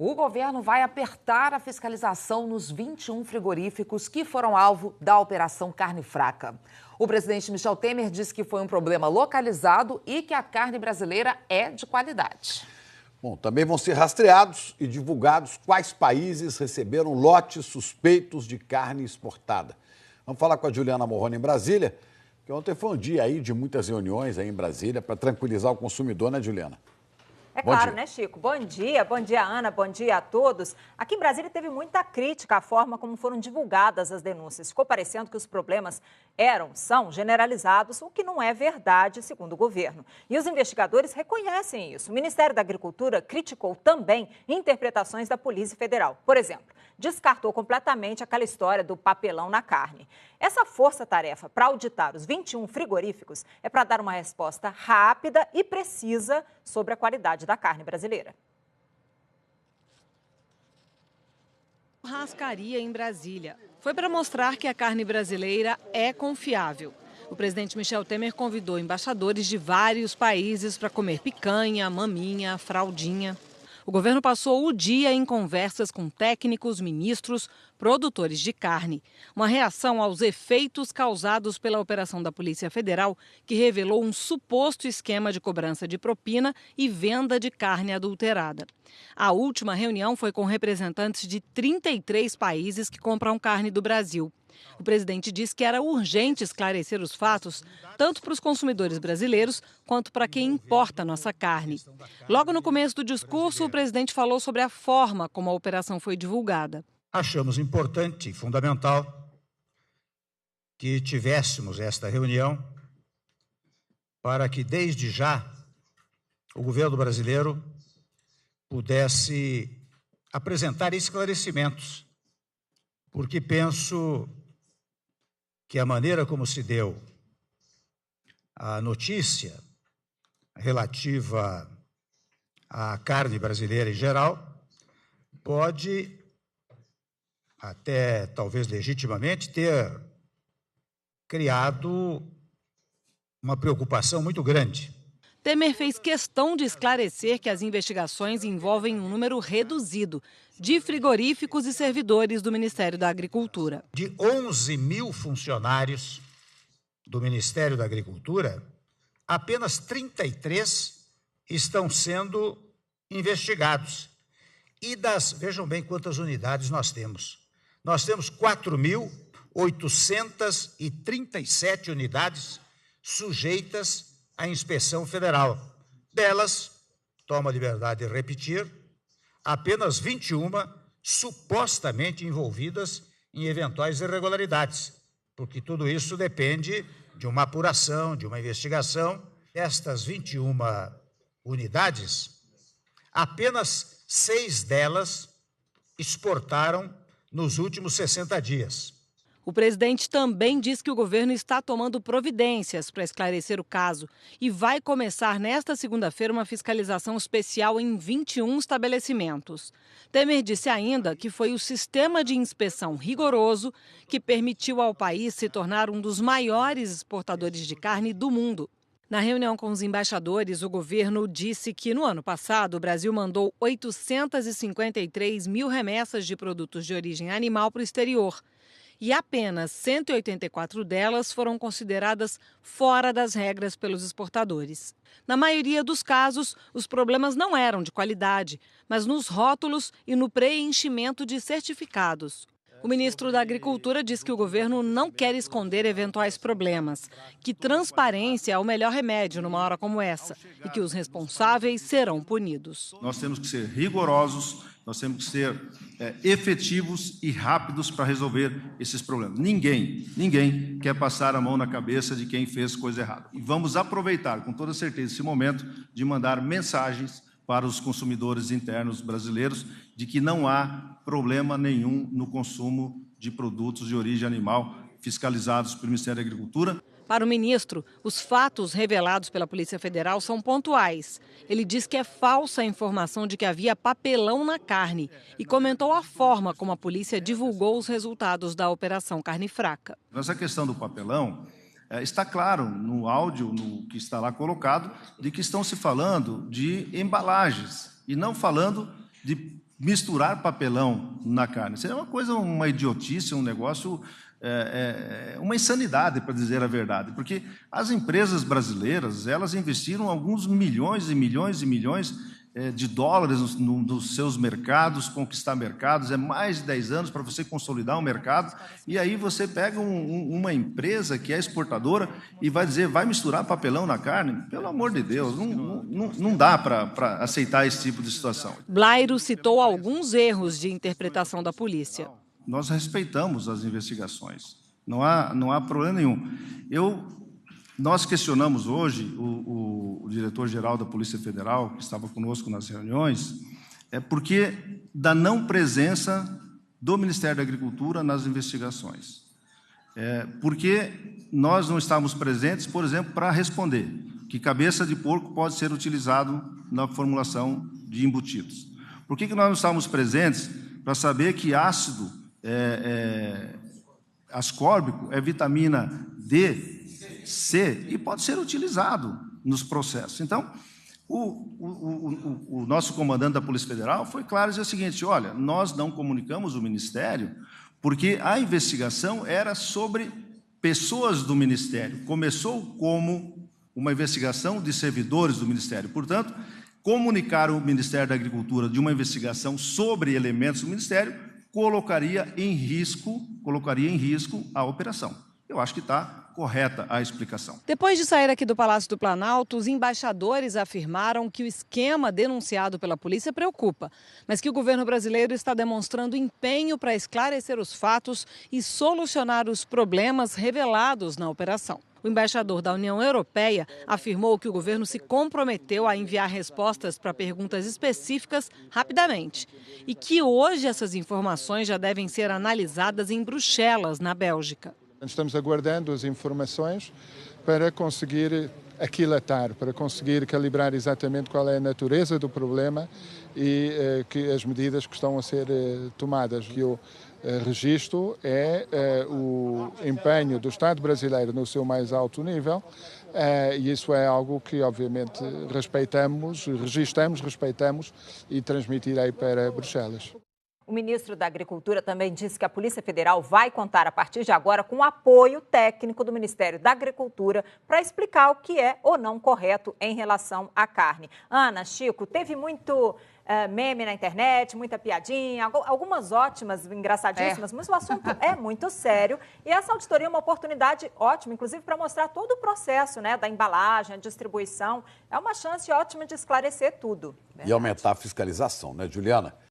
O governo vai apertar a fiscalização nos 21 frigoríficos que foram alvo da Operação Carne Fraca. O presidente Michel Temer disse que foi um problema localizado e que a carne brasileira é de qualidade. Bom, também vão ser rastreados e divulgados quais países receberam lotes suspeitos de carne exportada. Vamos falar com a Juliana Morrone em Brasília, que ontem foi um dia aí de muitas reuniões aí em Brasília para tranquilizar o consumidor, né, Juliana? É claro, né, Chico? Bom dia, Ana, bom dia a todos. Aqui em Brasília teve muita crítica à forma como foram divulgadas as denúncias. Ficou parecendo que os problemas são generalizados, o que não é verdade, segundo o governo. E os investigadores reconhecem isso. O Ministério da Agricultura criticou também interpretações da Polícia Federal. Por exemplo, descartou completamente aquela história do papelão na carne. Essa força-tarefa para auditar os 21 frigoríficos é para dar uma resposta rápida e precisa sobre a qualidade da carne brasileira. Churrascaria em Brasília. Foi para mostrar que a carne brasileira é confiável. O presidente Michel Temer convidou embaixadores de vários países para comer picanha, maminha, fraldinha. O governo passou o dia em conversas com técnicos, ministros, produtores de carne. Uma reação aos efeitos causados pela operação da Polícia Federal, que revelou um suposto esquema de cobrança de propina e venda de carne adulterada. A última reunião foi com representantes de 33 países que compram carne do Brasil. O presidente disse que era urgente esclarecer os fatos, tanto para os consumidores brasileiros quanto para quem importa nossa carne. Logo no começo do discurso, o presidente falou sobre a forma como a operação foi divulgada. Achamos importante e fundamental que tivéssemos esta reunião para que, desde já, o governo brasileiro pudesse apresentar esclarecimentos, porque penso que a maneira como se deu a notícia relativa à carne brasileira em geral pode, até talvez legitimamente, ter criado uma preocupação muito grande. Temer fez questão de esclarecer que as investigações envolvem um número reduzido de frigoríficos e servidores do Ministério da Agricultura. De 11 mil funcionários do Ministério da Agricultura, apenas 33 estão sendo investigados. E vejam bem quantas unidades nós temos. Nós temos 4.837 unidades sujeitas à inspeção federal. Delas, tomo a liberdade de repetir, apenas 21 supostamente envolvidas em eventuais irregularidades, porque tudo isso depende de uma apuração, de uma investigação. Estas 21 unidades, apenas 6 delas exportaram nos últimos 60 dias. O presidente também diz que o governo está tomando providências para esclarecer o caso e vai começar nesta segunda-feira uma fiscalização especial em 21 estabelecimentos. Temer disse ainda que foi o sistema de inspeção rigoroso que permitiu ao país se tornar um dos maiores exportadores de carne do mundo. Na reunião com os embaixadores, o governo disse que no ano passado o Brasil mandou 853 mil remessas de produtos de origem animal para o exterior. E apenas 184 delas foram consideradas fora das regras pelos exportadores. Na maioria dos casos, os problemas não eram de qualidade, mas nos rótulos e no preenchimento de certificados. O ministro da Agricultura diz que o governo não quer esconder eventuais problemas, que transparência é o melhor remédio numa hora como essa e que os responsáveis serão punidos. Nós temos que ser rigorosos, nós temos que ser efetivos e rápidos para resolver esses problemas. Ninguém quer passar a mão na cabeça de quem fez coisa errada. E vamos aproveitar, com toda certeza, esse momento de mandar mensagens para os consumidores internos brasileiros de que não há problema nenhum no consumo de produtos de origem animal fiscalizados pelo Ministério da Agricultura. Para o ministro, os fatos revelados pela Polícia Federal são pontuais. Ele diz que é falsa a informação de que havia papelão na carne e comentou a forma como a polícia divulgou os resultados da Operação Carne Fraca. Essa questão do papelão está claro no áudio, no que está lá colocado, de que estão se falando de embalagens e não falando de misturar papelão na carne. Isso é uma coisa, uma idiotice, um negócio, uma insanidade, para dizer a verdade. Porque as empresas brasileiras, elas investiram alguns milhões e milhões e milhões de dólares nos seus mercados, conquistar mercados, é mais de 10 anos para você consolidar um mercado, e aí você pega uma empresa que é exportadora e vai dizer, vai misturar papelão na carne? Pelo amor de Deus, não dá para aceitar esse tipo de situação. Blairo citou alguns erros de interpretação da polícia. Nós respeitamos as investigações, não há problema nenhum. Nós questionamos hoje o diretor-geral da Polícia Federal, que estava conosco nas reuniões, porque da não presença do Ministério da Agricultura nas investigações. Porque nós não estávamos presentes, por exemplo, para responder que cabeça de porco pode ser utilizado na formulação de embutidos. Por que nós não estávamos presentes para saber que ácido ascórbico é vitamina D, C, e pode ser utilizado nos processos. Então, o nosso comandante da Polícia Federal foi claro e disse o seguinte, olha, nós não comunicamos o Ministério porque a investigação era sobre pessoas do Ministério. Começou como uma investigação de servidores do Ministério. Portanto, comunicar o Ministério da Agricultura de uma investigação sobre elementos do Ministério colocaria em risco a operação. Eu acho que está correta a explicação. Depois de sair aqui do Palácio do Planalto, os embaixadores afirmaram que o esquema denunciado pela polícia preocupa, mas que o governo brasileiro está demonstrando empenho para esclarecer os fatos e solucionar os problemas revelados na operação. O embaixador da União Europeia afirmou que o governo se comprometeu a enviar respostas para perguntas específicas rapidamente e que hoje essas informações já devem ser analisadas em Bruxelas, na Bélgica. Estamos aguardando as informações para conseguir aquilatar, para conseguir calibrar exatamente qual é a natureza do problema e que as medidas que estão a ser tomadas. Que eu registro o empenho do Estado brasileiro no seu mais alto nível e isso é algo que obviamente respeitamos e transmitirei para Bruxelas. O ministro da Agricultura também disse que a Polícia Federal vai contar, a partir de agora, com o apoio técnico do Ministério da Agricultura para explicar o que é ou não correto em relação à carne. Ana, Chico, teve muito meme na internet, muita piadinha, algumas ótimas, engraçadíssimas, mas o assunto é muito sério. E essa auditoria é uma oportunidade ótima, inclusive para mostrar todo o processo, né, da embalagem, a distribuição. É uma chance ótima de esclarecer tudo. E aumentar a fiscalização, né, Juliana?